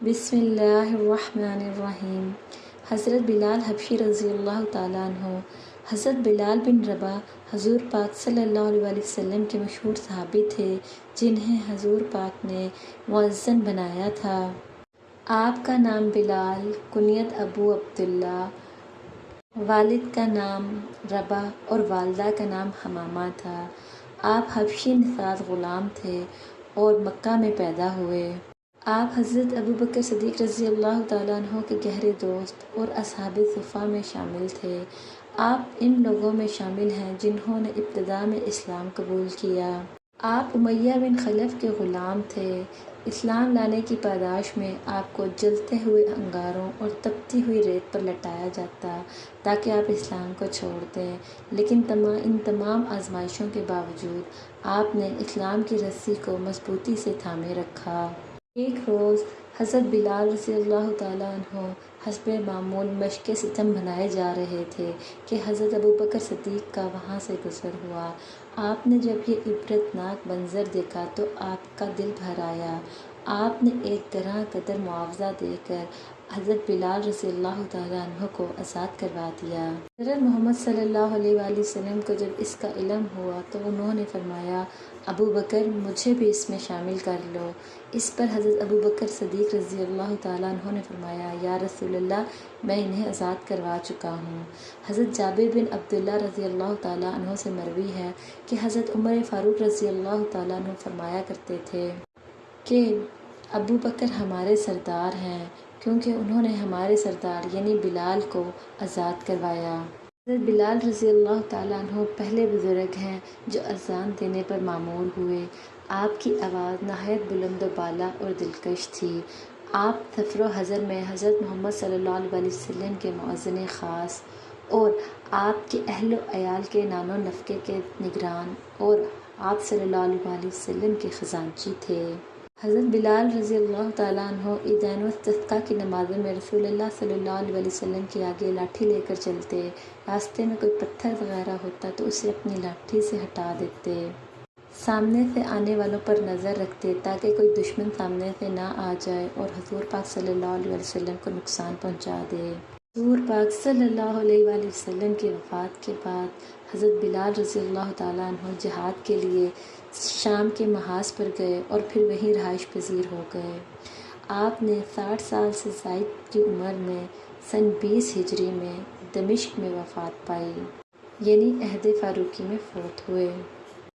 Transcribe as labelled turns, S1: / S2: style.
S1: بسم اللہ الرحمن الرحیم۔ حضرت بلال حبشی رضی اللہ تعالیٰ عنہ۔ حضرت بلال بن رباح حضور پاک صلی اللہ علیہ وسلم کے مشہور صحابی تھے، جنہیں حضور پاک نے مؤذن بنایا تھا۔ آپ کا نام بلال، کنیت ابو عبداللہ، والد کا نام رباح اور والدہ کا نام حمامہ تھا۔ آپ حبشی نژاد غلام تھے اور مکہ میں پیدا ہوئے۔ آپ حضرت ابوبکر صدیق رضی اللہ تعالیٰ عنہ کے گہرے دوست اور اصحاب صفہ میں شامل تھے۔ آپ ان لوگوں میں شامل ہیں جنہوں نے ابتدا میں اسلام قبول کیا۔ آپ امیہ بن خلف کے غلام تھے۔ اسلام لانے کی پاداش میں آپ کو جلتے ہوئے انگاروں اور تپتی ہوئی ریت پر لٹایا جاتا تاکہ آپ اسلام کو چھوڑ دیں، لیکن ان تمام آزمائشوں کے باوجود آپ نے اسلام کی رسی کو مضبوطی سے تھامے رکھا۔ ایک روز حضرت بلال رضی اللہ تعالیٰ عنہ حسب معمول مشق ستم بنائے جا رہے تھے کہ حضرت ابوبکر صدیق کا وہاں سے گزر ہوا۔ آپ نے جب یہ عبرت ناک منظر دیکھا تو آپ کا دل بھر آیا۔ آپ نے ایک گراں قدر معاوضہ دے کر حضرت بلال رضی اللہ تعالیٰ عنہ کو آزاد کروا دیا۔ حضرت محمد صلی اللہ علیہ وآلہ وسلم کو جب اس کا علم ہوا تو انہوں نے فرمایا، ابوبکر مجھے بھی اس میں شامل کر لو۔ اس پر حضرت ابوبکر صدیق رضی اللہ تعالیٰ عنہ نے فرمایا، یا رسول اللہ، میں انہیں آزاد کروا چکا ہوں۔ حضرت جابر بن عبداللہ رضی اللہ تعالیٰ عنہ سے مروی ہے کہ حضرت عمر فاروق رضی اللہ تعالیٰ عنہ فرمایا کرتے تھے کہ ابوبکر ہمارے سردار ہیں، کیونکہ انہوں نے ہمارے سردار یعنی بلال کو آزاد کروایا۔ حضرت بلال رضی اللہ تعالیٰ عنہ پہلے بزرگ ہیں جو اذان دینے پر مامور ہوئے۔ آپ کی آواز نہایت بلند و بالا اور دلکش تھی۔ آپ سفر و حضر میں حضرت محمد صلی اللہ علیہ وسلم کے مؤذن خاص اور آپ کے اہل و عیال کے نان و نفقے کے نگران اور آپ صلی اللہ علیہ وسلم کے خزانچی تھے۔ حضرت بلال رضی اللہ تعالیٰ عنہ عیدین و استسقاء کی نمازوں میں رسول اللہ صلی اللہ علیہ وسلم کے آگے لاٹھی لے کر چلتے۔ راستے میں کوئی پتھر وغیرہ ہوتا تو اسے اپنی لاٹھی سے ہٹا دیتے۔ سامنے سے آنے والوں پر نظر رکھتے تاکہ کوئی دشمن سامنے سے نہ آ جائے اور حضور پاک صلی اللہ علیہ وسلم کو نقصان پہنچا دے۔ حضور پاک صلی اللہ علیہ وآلہ وسلم کی وفات کے بعد حضرت بلال رضی اللہ تعالیٰ عنہ جہاد کے لیے شام کے محاذ پر گئے اور پھر وہیں رہائش پذیر ہو گئے۔ آپ نے 60 سال سے زائد کی عمر میں سن 20 ہجری میں دمشق میں وفات پائی، یعنی عہد فاروقی میں فوت ہوئے۔